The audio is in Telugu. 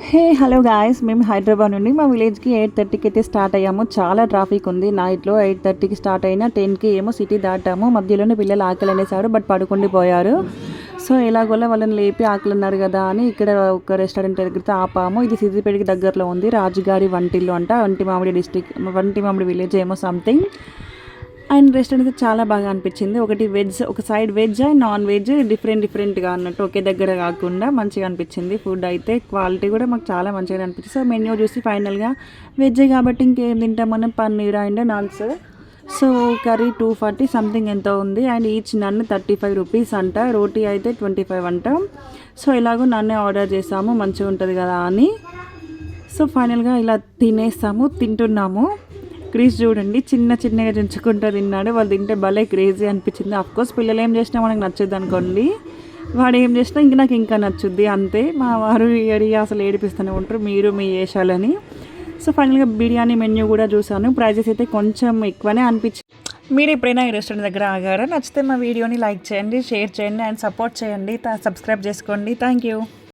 హే హలో గాయస్, మేము హైదరాబాద్ నుండి మా విలేజ్కి 8:30కి అయితే స్టార్ట్ అయ్యాము. చాలా ట్రాఫిక్ ఉంది. నైట్లో 8:30కి స్టార్ట్ అయినా 10కి ఏమో సిటీ దాటాము. మధ్యలోనే పిల్లలు ఆకలి అనేసారు, బట్ పడుకుండి పోయారు. సో ఎలాగోలా వాళ్ళని లేపి ఆకలి అన్నారు కదా అని ఇక్కడ ఒక రెస్టారెంట్ దగ్గర ఆపాము. ఇది సిద్దిపేటకి దగ్గరలో ఉంది. రాజుగారి వంటిల్లు అంట, వంటిమామిడి డిస్టిక్, వంటిమామిడి విలేజ్ ఏమో సంథింగ్. అండ్ రెస్టారెంట్ అయితే చాలా బాగా అనిపించింది. ఒకటి వెజ్, ఒక side veg and non veg డిఫరెంట్గా అన్నట్టు, ఒకే దగ్గర కాకుండా మంచిగా అనిపించింది. ఫుడ్ అయితే క్వాలిటీ కూడా మాకు చాలా మంచిగా అనిపించింది. సో మెన్యూ చూసి ఫైనల్గా వెజ్ కాబట్టి ఇంకేం తింటాం మనం, paneer and naans. So curry 240 something ఎంతో ఉంది. అండ్ ఈచ్ నన్ను 35 రూపీస్ అంట. రోటీ అయితే 25 అంట. సో ఇలాగో నన్నే ఆర్డర్ చేసాము, మంచిగా ఉంటుంది కదా అని. సో ఫైనల్గా ఇలా తింటున్నాము. క్రీజ్ చూడండి, చిన్నగా చుంచుకుంటూ తిన్నాడు. వాళ్ళు తింటే భలే క్రేజీ అనిపించింది. అఫ్కోర్స్ పిల్లలు ఏం చేసినా మనకు నచ్చుద్ది అనుకోండి, వాడు ఏం చేసినా నాకు ఇంకా నచ్చుద్ది అంతే. మా వారు అసలు ఏడిపిస్తూనే ఉంటారు, మీరు మీ వేషాలని. సో ఫైనల్గా బిర్యానీ మెన్యూ కూడా చూసాను. ప్రైజెస్ అయితే కొంచెం ఎక్కువనే అనిపించింది. మీరు ఎప్పుడైనా ఈ రెస్టారెంట్ దగ్గర ఆగారా? నచ్చితే మా వీడియోని లైక్ చేయండి, షేర్ చేయండి అండ్ సపోర్ట్ చేయండి. సబ్స్క్రైబ్ చేసుకోండి. Thank you.